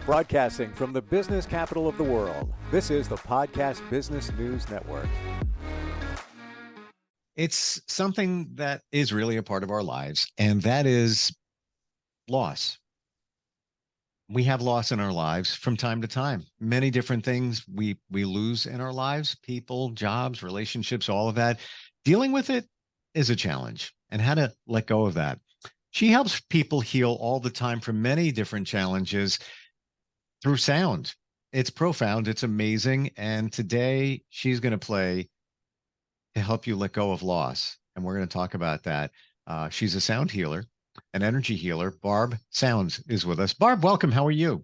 Broadcasting from the business capital of the world, this is the Podcast Business News Network. It's something that is really a part of our lives, and that is loss. We have loss in our lives from time to time. Many different things we lose in our lives, people, jobs, relationships, all of that. Dealing with it is a challenge, and how to let go of that. She helps people heal all the time from many different challenges through sound. It's profound. It's amazing. And today she's going to play to help you let go of loss. And we're going to talk about that. She's a sound healer, an energy healer. Barb Sounds is with us. Barb, welcome. How are you?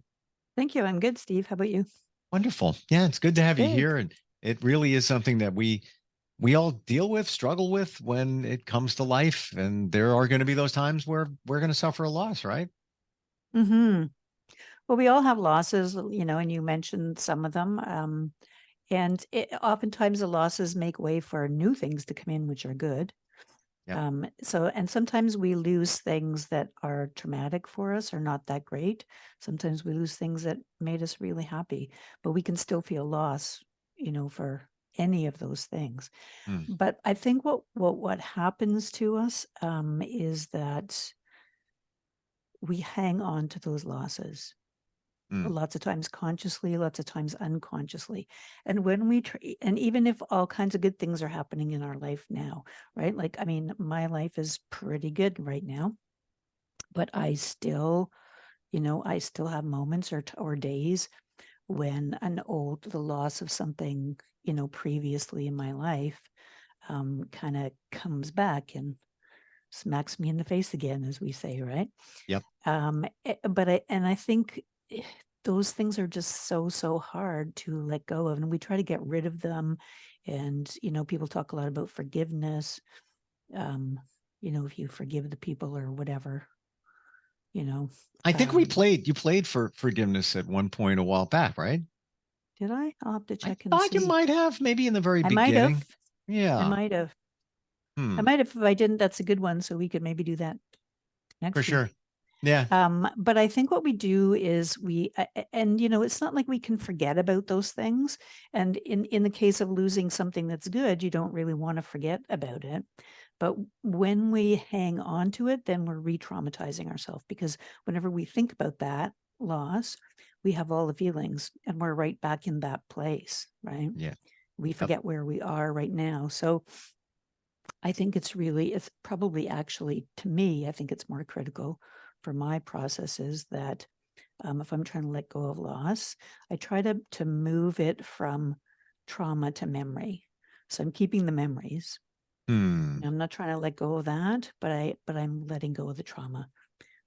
Thank you. I'm good, Steve. How about you? Wonderful. Yeah, it's good to have you Good. here. And it really is something that we all deal with, struggle with when it comes to life. And there are going to be those times where we're going to suffer a loss, right? Mm-hmm. Well, we all have losses, and you mentioned some of them. Oftentimes the losses make way for new things to come in, which are good. Yep. And sometimes we lose things that are traumatic for us or not that great. Sometimes we lose things that made us really happy, but we can still feel loss, for any of those things. But I think what happens to us is that we hang on to those losses. Lots of times consciously, lots of times unconsciously. And when and even if all kinds of good things are happening in our life now, right? Like, I mean, my life is pretty good right now, but I still have moments or days when the loss of something, previously in my life, kind of comes back and smacks me in the face again, as we say, right? Yep. I think those things are just so hard to let go of, and we try to get rid of them. And people talk a lot about forgiveness. If you forgive the people or whatever, I think you played for forgiveness at one point a while back, right? Did I? I'll have to check and Thought see. you might have, maybe in the very I might beginning. have. Yeah. I might have. I might have. If I didn't, that's a good one. So we could maybe do that next For week. sure. Yeah. But I think what we do is it's not like we can forget about those things. And in the case of losing something that's good, you don't really want to forget about it. But when we hang on to it, then we're re-traumatizing ourselves, because whenever we think about that loss, we have all the feelings and we're right back in that place, right? Yeah. We forget where we are right now. So I think it's probably actually, to me, I think it's more critical for my processes that if I'm trying to let go of loss, I try to move it from trauma to memory. So I'm keeping the memories. I'm not trying to let go of that, but I'm letting go of the trauma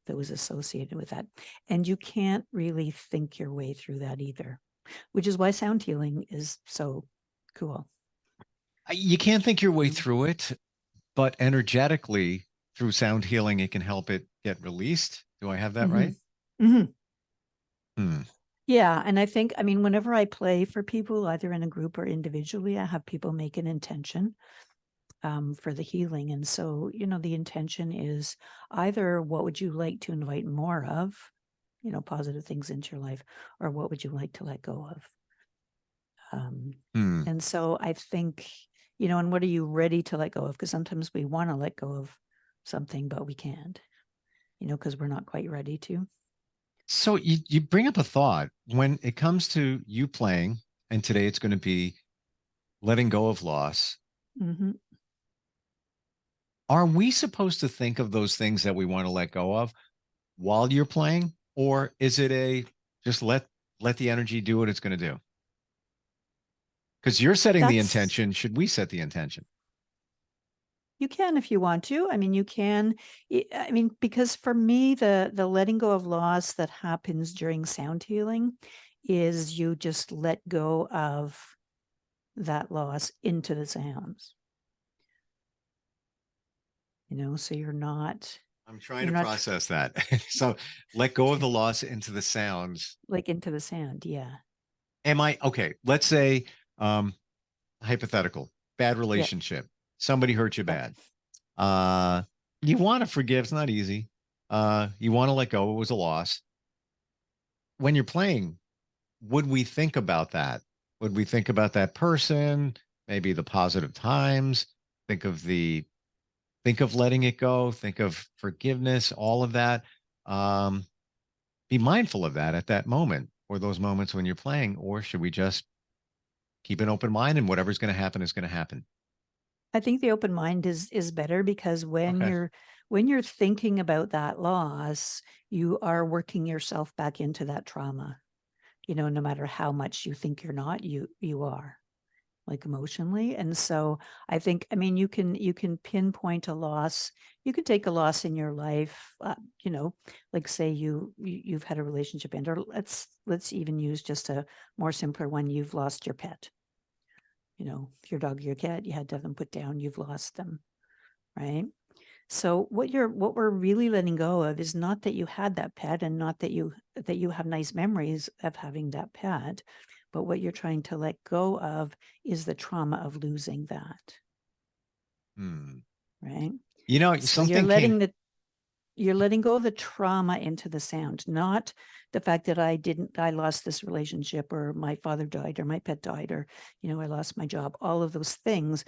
that was associated with that. And you can't really think your way through that either, which is why sound healing is so cool. You can't think your way through it, but energetically through sound healing, it can help it get released. Do I have that right? Yeah. And I think, whenever I play for people, either in a group or individually, I have people make an intention for the healing. And so, the intention is either what would you like to invite more of, positive things into your life, or what would you like to let go of? And so I think, and what are you ready to let go of? Because sometimes we want to let go of something, but we can't, because we're not quite ready to. So you bring up a thought when it comes to you playing, and today it's going to be letting go of loss. Are we supposed to think of those things that we want to let go of while you're playing, or is it just let the energy do what it's going to do? Because you're setting the intention. Should we set the intention? You can if you want to. You can. Because for me, the letting go of loss that happens during sound healing is you just let go of that loss into the sounds. So you're not. I'm trying to process that. So let go of the loss into the sounds. Like into the sound, yeah. Okay, let's say hypothetical, bad relationship. Somebody hurt you bad. You want to forgive, it's not easy. You want to let go, it was a loss. when you're playing, would we think about that? Would we think about that person, maybe the positive times, think of the think of letting it go, think of forgiveness, all of that. Um, be mindful of that at that moment or those moments when you're playing, or should we just keep an open mind and whatever's going to happen is going to happen? I think the open mind is better because Okay. when you're thinking about that loss, you are working yourself back into that trauma. No matter how much you think you're not, you are, like, emotionally. And so I think, I mean, you can pinpoint a loss. You could take a loss in your life, like, say you've had a relationship end, or let's even use just a more simpler one. You've lost your pet. Your dog or your cat, you had to have them put down, you've lost them, right? So what we're really letting go of is not that you had that pet, and not that you have nice memories of having that pet, but what you're trying to let go of is the trauma of losing that, Hmm. right? You know, So you're something came. letting go of the trauma into the sound, not the fact that I lost this relationship, or my father died, or my pet died, or I lost my job. All of those things,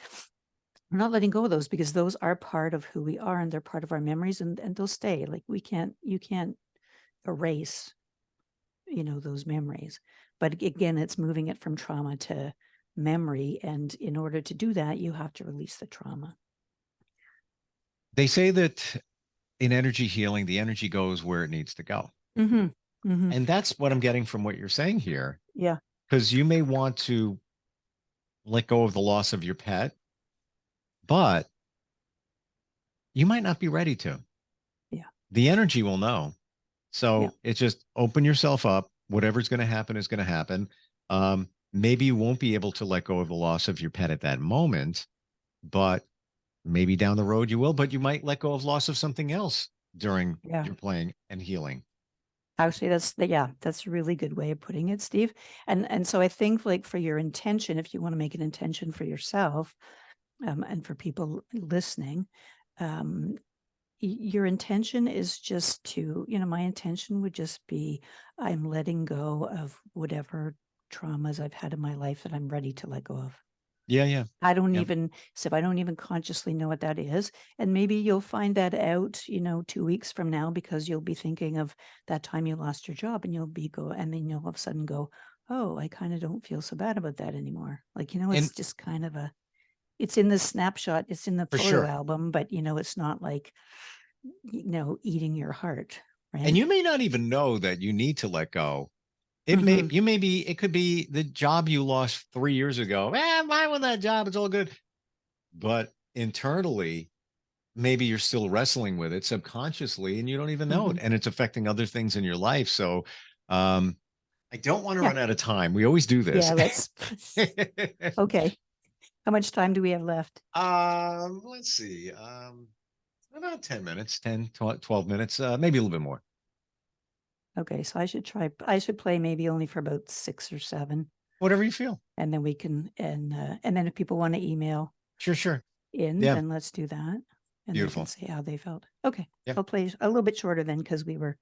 we're not letting go of those, because those are part of who we are, and they're part of our memories, and they'll stay. Like, you can't erase, those memories. But again, it's moving it from trauma to memory. And in order to do that, you have to release the trauma. They say that in energy healing, the energy goes where it needs to go. Mm-hmm. Mm-hmm. And that's what I'm getting from what you're saying here. Yeah. Because you may want to let go of the loss of your pet, but you might not be ready to. Yeah. The energy will know. Yeah. So it's just open yourself up. Whatever's going to happen is going to happen. Maybe you won't be able to let go of the loss of your pet at that moment, but maybe down the road you will. But you might let go of loss of something else during Yeah. your playing and healing. Actually, that's a really good way of putting it, Steve. And so I think, like, for your intention, if you want to make an intention for yourself, and for people listening, um, your intention is just to, my intention would just be, I'm letting go of whatever traumas I've had in my life that I'm ready to let go of. Yeah, yeah, I don't yeah. even, so I don't even consciously know what that is. And maybe you'll find that out, 2 weeks from now, because you'll be thinking of that time you lost your job, and and then you'll all of a sudden go, oh, I kind of don't feel so bad about that anymore. Like, And it's just kind of it's in the snapshot, it's in the for photo sure. album, but it's not like, eating your heart, And right? you may not even know that you need to let go. Mm-hmm. It could be the job you lost 3 years ago. Mine with that job, it's all good. But internally, maybe you're still wrestling with it subconsciously and you don't even know Mm-hmm. it. And it's affecting other things in your life. So um, I don't want to Yeah. run out of time. We always do this. Yeah. Let's, okay. How much time do we have left? Let's see. About 10 minutes, 12 minutes, maybe a little bit more. Okay. So I should play maybe only for about 6 or 7. Whatever you feel. And then we can, and then if people want to email Sure, sure. in, Yeah. then let's do that. And they can Beautiful. say how they felt. Okay. Yeah. I'll play a little bit shorter then, because we were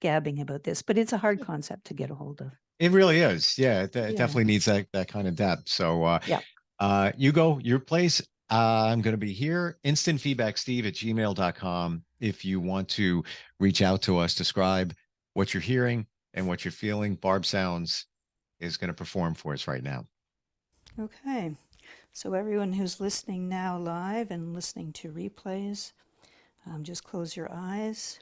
gabbing about this, but it's a hard concept to get a hold of. It really is. Yeah, it Yeah. definitely needs that kind of depth. So Yeah. you go your place. I'm going to be here. Instant feedback, steve@gmail.com. If you want to reach out to us, describe what you're hearing and what you're feeling. Barb Sounds is going to perform for us right now. Okay. So everyone who's listening now live and listening to replays, just close your eyes,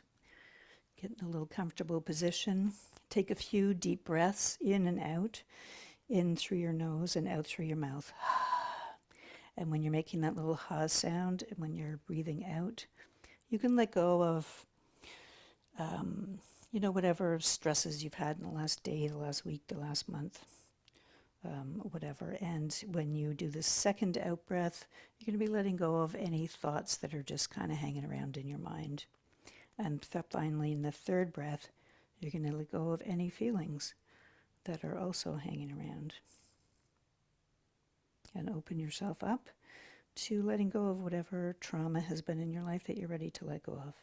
get in a little comfortable position. Take a few deep breaths in and out, in through your nose and out through your mouth. And when you're making that little ha sound, and when you're breathing out, you can let go of, whatever stresses you've had in the last day, the last week, the last month, whatever. And when you do the second out breath, you're going to be letting go of any thoughts that are just kind of hanging around in your mind. And finally, in the third breath, you're going to let go of any feelings that are also hanging around. And open yourself up to letting go of whatever trauma has been in your life that you're ready to let go of.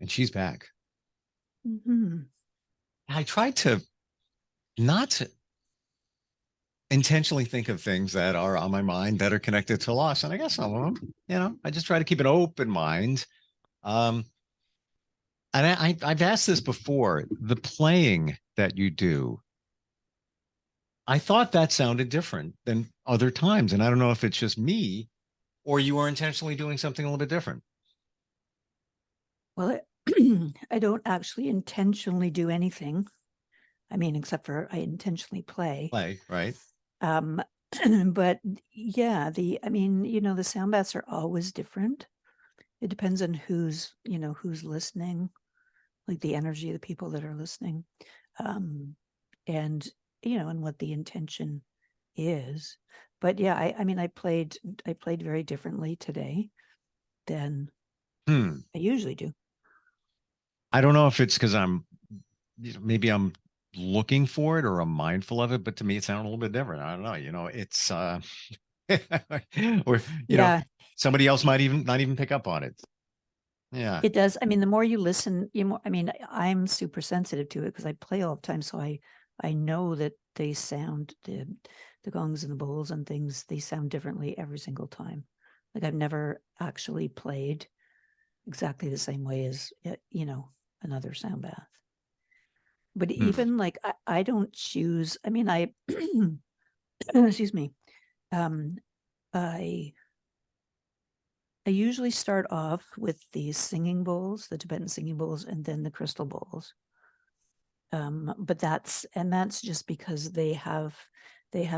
and she's back. Hmm. I tried to not intentionally think of things that are on my mind that are connected to loss. And I guess some of them, I just try to keep an open mind. Um, and I've asked this before, the playing that you do, I thought that sounded different than other times. And I don't know if it's just me or you are intentionally doing something a little bit different. Well, I don't actually intentionally do anything. I mean, except for I intentionally play. Play, right? Um, but yeah, the sound baths are always different. It depends on who's listening, like the energy of the people that are listening. Um, and and what the intention is. But yeah, I played very differently today than I usually do. I don't know if it's because maybe I'm looking for it or I'm mindful of it, but to me, it sounded a little bit different. I don't know. It's, or, Yeah, somebody else might even not even pick up on it. Yeah. it does. I mean, the more you listen, I'm super sensitive to it because I play all the time. So I know that they sound the gongs and the bowls and things, they sound differently every single time. Like I've never actually played exactly the same way as, another sound bath. But even like I don't choose, excuse me. I I usually start off with the singing bowls, the Tibetan singing bowls, and then the crystal bowls. But that's just because they have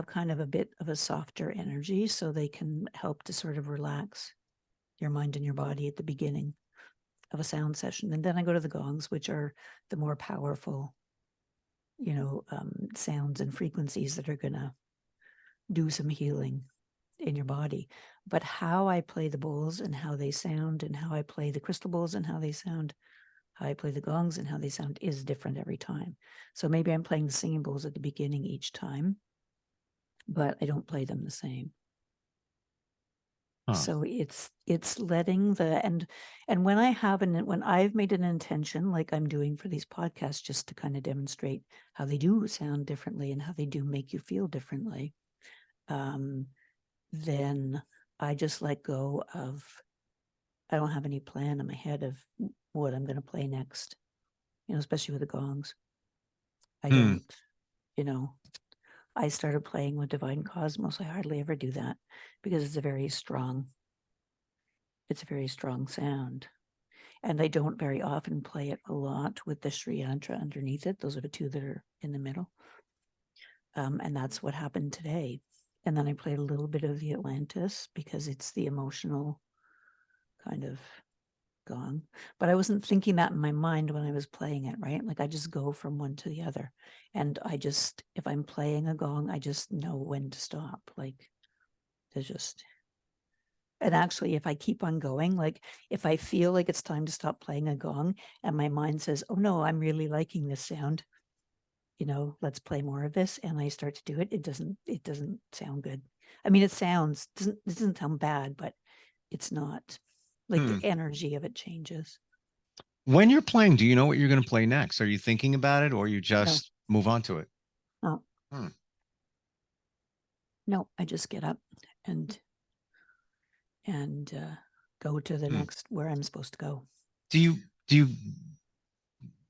kind of a bit of a softer energy, so they can help to sort of relax your mind and your body at the beginning of a sound session. And then I go to the gongs, which are the more powerful, sounds and frequencies that are going to do some healing in your body. But how I play the bowls and how they sound, and how I play the crystal bowls and how they sound, how I play the gongs and how they sound is different every time. So maybe I'm playing the singing bowls at the beginning each time, but I don't play them the same. Huh. So it's letting and when when I've made an intention, like I'm doing for these podcasts, just to kind of demonstrate how they do sound differently and how they do make you feel differently, then I just let go of, I don't have any plan in my head of what I'm going to play next, especially with the gongs. I don't, I started playing with Divine Cosmos. I hardly ever do that because it's a very strong sound. And I don't very often play it a lot with the Sri Yantra underneath it. Those are the two that are in the middle. And that's what happened today. And then I played a little bit of the Atlantis because it's the emotional kind of gong. But I wasn't thinking that in my mind when I was playing it, right? Like I just go from one to the other. And if I'm playing a gong, I just know when to stop. Like there's just, and actually, if I keep on going, like if I feel like it's time to stop playing a gong and my mind says, oh no, I'm really liking this sound, let's play more of this. And I start to do it. It doesn't sound good. I mean, it doesn't sound bad, but it's not like the energy of it changes. When you're playing, do you know what you're going to play next? Are you thinking about it or you No, just move on to it? no, no, I just get up and go to the next where I'm supposed to go. Do you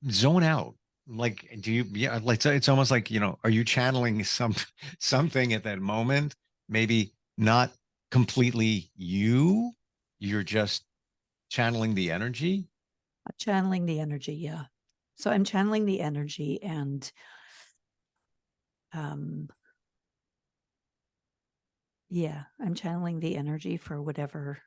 zone out? Like, do you, yeah, like, so it's almost like, are you channeling something at that moment? Maybe not completely you're just channeling the energy. Channeling the energy, yeah. So I'm channeling the energy and yeah, I'm channeling the energy for whatever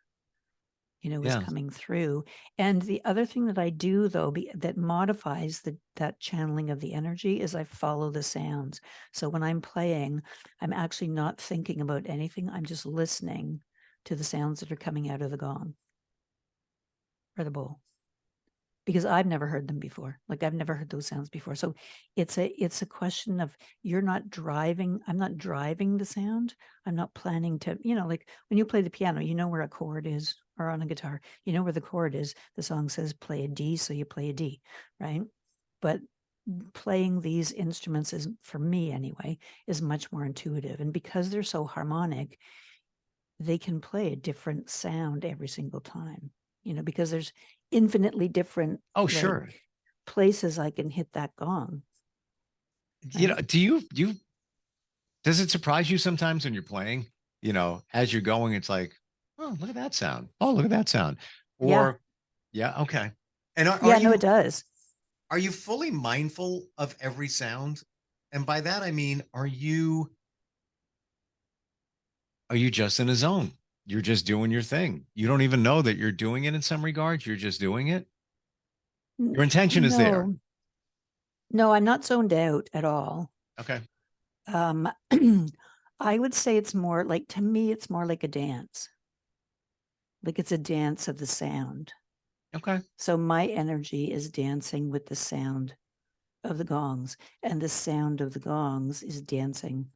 is Yeah. coming through. And the other thing that I do though, that modifies that channeling of the energy, is I follow the sounds. So when I'm playing, I'm actually not thinking about anything. I'm just listening to the sounds that are coming out of the gong or the bowl, because I've never heard them before. Like I've never heard those sounds before. So it's a question of, I'm not driving the sound. I'm not planning to, like when you play the piano, where a chord is or on a guitar, you know where the chord is. The song says play a D, so you play a D, right? But playing these instruments is, for me anyway, is much more intuitive. And because they're so harmonic, they can play a different sound every single time, you know, because there's infinitely different Oh, sure. places I can hit that gong. You know, Right? does it surprise you sometimes when you're playing, you know, as you're going, it's like, oh, look at that sound. Oh, look at that sound. Yeah. Or, yeah, okay. And Yeah, no, it does. are you fully mindful of every sound? And by that, I mean, are you just in a zone? You're just doing your thing. You don't even know that you're doing it in some regards. You're just doing it. Your intention is there. No, no, I'm not zoned out at all. Okay. Um, I would say it's more like, to me, it's more like a dance. Like it's a dance of the sound. Okay. So my energy is dancing with the sound of the gongs, and the sound of the gongs is dancing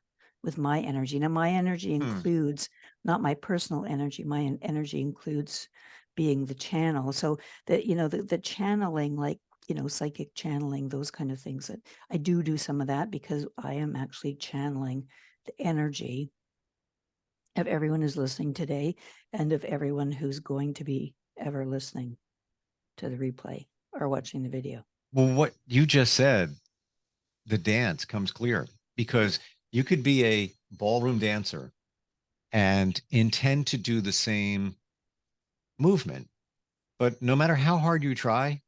with my energy. Now, my energy includes not my personal energy. My energy includes being the channel. So that, you know, the channeling, like, you know, psychic channeling, those kind of things, that I do some of that, because I am actually channeling the energy of everyone who's listening today and of everyone who's going to be ever listening to the replay or watching the video. Well, what you just said, the dance comes clear because you could be a ballroom dancer and intend to do the same movement, but no matter how hard you try,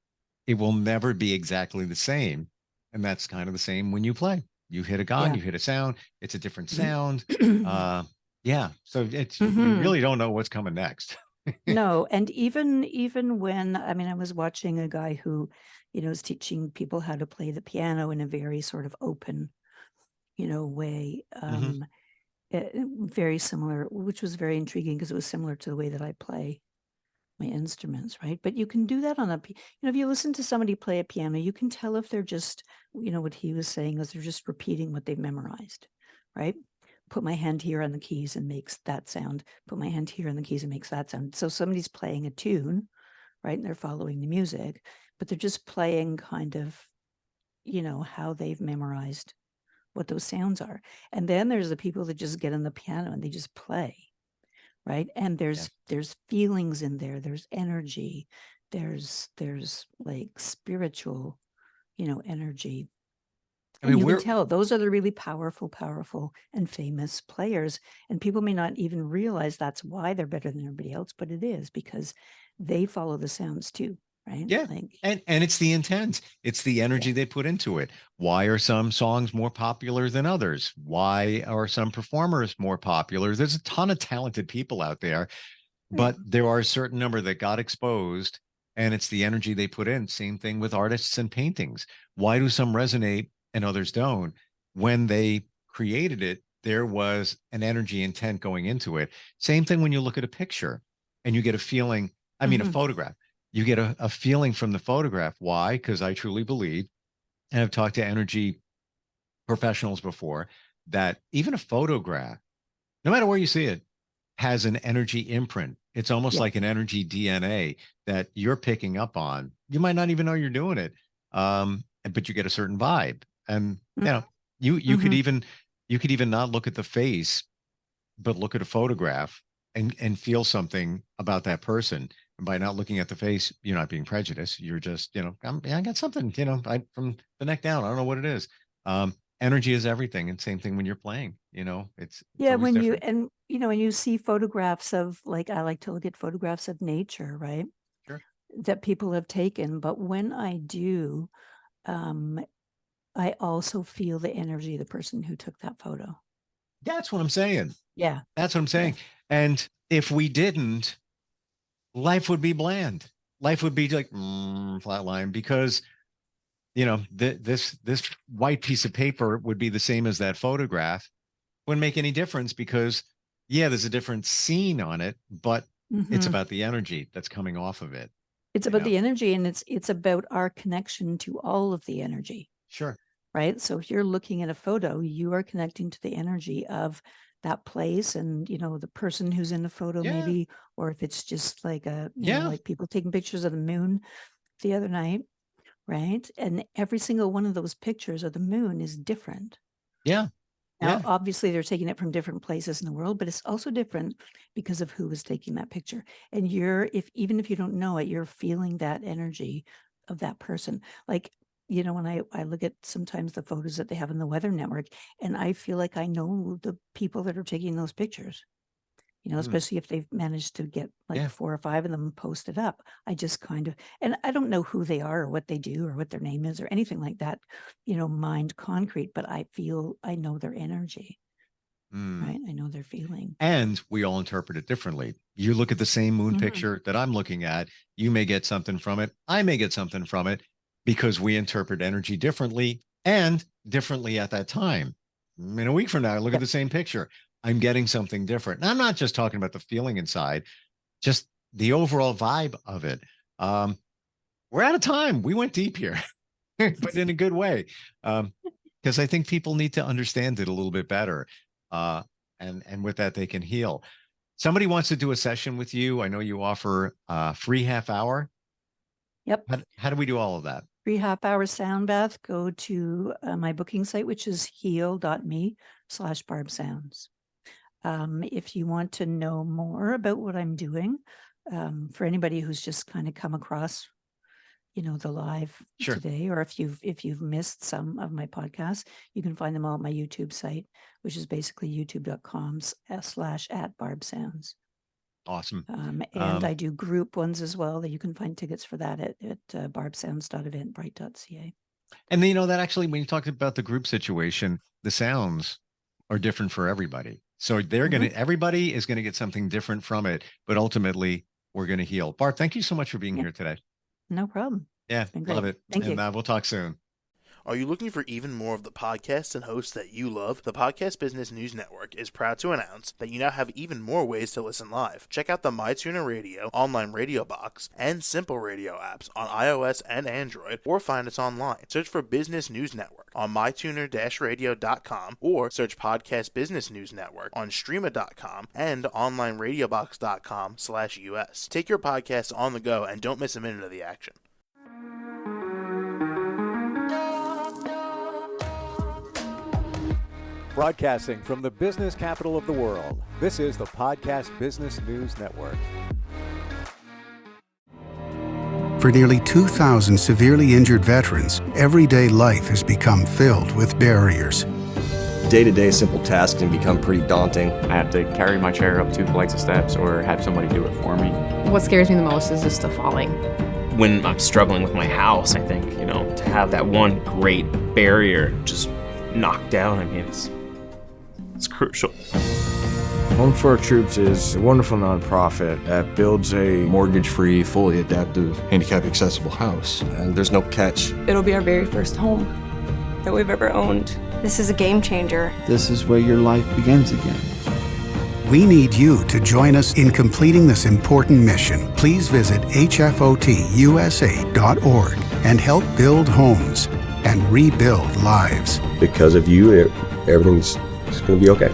it will never be exactly the same. And that's kind of the same when you play. You hit a gong, Yeah. you hit a sound, it's a different Mhm. sound. Yeah. So it's you Mhm. really don't know what's coming next. No, and even when, I mean, I was watching a guy who, you know, is teaching people how to play the piano in a very sort of open, you know, way, Mhm. very similar, which was very intriguing because it was similar to the way that I play my instruments, right? But you can do that on you know, if you listen to somebody play a piano, you can tell if they're just, you know, what he was saying is they're just repeating what they've memorized, right? Put my hand here on the keys and makes that sound. Put my hand here on the keys and makes that sound. So somebody's playing a tune, right? And they're following the music, but they're just playing kind of, you know, how they've memorized what those sounds are. And then there's the people that just get on the piano and they just play, right? And Yeah. there's feelings in there, there's energy, there's like spiritual, you know, energy. I And mean, you can we're tell those are the really powerful and famous players. And people may not even realize that's why they're better than everybody else, but it is because they follow the sounds too, right? yeah. Like, And it's the intent. It's the energy yeah. they put into it. Why are some songs more popular than others? Why are some performers more popular? There's a ton of talented people out there, Yeah. but there are a certain number that got exposed and it's the energy they put in. Same thing with artists and paintings. Why do some resonate and others don't? When they created it, there was an energy intent going into it. Same thing when you look at a picture and you get a feeling, I mean, a Mhm. photograph, you get a feeling from the photograph. Why? Because I truly believe, and I've talked to energy professionals before, that even a photograph, no matter where you see it, has an energy imprint. It's almost Yeah. like an energy DNA that you're picking up on. You might not even know you're doing it, but you get a certain vibe. And you know, you could Mhm. even not look at the face, but look at a photograph and feel something about that person. And by not looking at the face, you're not being prejudiced. You're just, you know, I got something, you know, from the neck down. I don't know what it is. Energy is everything, and same thing when you're playing. You know, it's Yeah, always when you, different. and you know, when you see photographs of, like, I like to look at photographs of nature, right? Sure. That people have taken. But when I do, um, I also feel the energy of the person who took that photo. That's what I'm saying. Yeah. That's what I'm Yeah. saying. And if we didn't, life would be bland. Life would be like flatline because you know this white piece of paper would be the same as that photograph. Wouldn't make any difference because yeah, there's a different scene on it, but it's Hmm. about the energy that's coming off of it. It's You about know, the energy, and it's about our connection to all of the energy, sure. right? So if you're looking at a photo, you are connecting to the energy of that place and, the person who's in the photo Yeah. maybe, or if it's just like Yeah. like people taking pictures of the moon the other night, right? And every single one of those pictures of the moon is different. Yeah. Now, Yeah. obviously, they're taking it from different places in the world, but it's also different because of who is taking that picture. And even if you don't know it, you're feeling that energy of that person. Like, when I look at sometimes the photos that they have in the Weather Network, and I feel like I know the people that are taking those pictures. Especially if they've managed to get like Yeah. 4 or 5 of them posted up. I just and I don't know who they are or what they do or what their name is or anything like that, mind concrete, but I know their energy, right? I know their feeling. And we all interpret it differently. You look at the same moon picture that I'm looking at, you may get something from it. I may get something from it because we interpret energy differently and differently at that time. In a week from now, I look at the same picture. I'm getting something different. And I'm not just talking about the feeling inside, just the overall vibe of it. We're out of time. We went deep here, but in a good way. Because I think people need to understand it a little bit better. And with that, they can heal. Somebody wants to do a session with you. I know you offer a free half hour. Yep. How do we do all of that? Free half-hour sound bath. Go to my booking site, which is heal.me/Barb Sounds. If you want to know more about what I'm doing, for anybody who's just kind of come across, the live today, or if you've missed some of my podcasts, you can find them all at my YouTube site, which is basically youtube.com/@barbsounds. Awesome. And I do group ones as well that you can find tickets for that at barbsounds.eventbrite.ca. And that actually, when you talked about the group situation, the sounds are different for everybody. So everybody is going to get something different from it, but ultimately we're going to heal. Barb, thank you so much for being here today. No problem. Yeah, it's been great. Love it. Thank you. And we'll talk soon. Are you looking for even more of the podcasts and hosts that you love? The Podcast Business News Network is proud to announce that you now have even more ways to listen live. Check out the MyTuner Radio, online radio box, and Simple Radio apps on iOS and Android, or find us online. Search for Business News Network on mytuner-radio.com, or search Podcast Business News Network on streama.com and onlineradiobox.com/US. Take your podcast on the go and don't miss a minute of the action. Broadcasting from the business capital of the world, this is the Podcast Business News Network. For nearly 2,000 severely injured veterans, everyday life has become filled with barriers. Day-to-day simple tasks can become pretty daunting. I have to carry my chair up 2 flights of steps or have somebody do it for me. What scares me the most is just the falling. When I'm struggling with my house, I think, to have that one great barrier just knocked down, it's crucial. Home for Our Troops is a wonderful nonprofit that builds a mortgage-free, fully adaptive, handicap-accessible house. And there's no catch. It'll be our very first home that we've ever owned. This is a game changer. This is where your life begins again. We need you to join us in completing this important mission. Please visit hfotusa.org and help build homes and rebuild lives. Because of you, everything's going to be okay.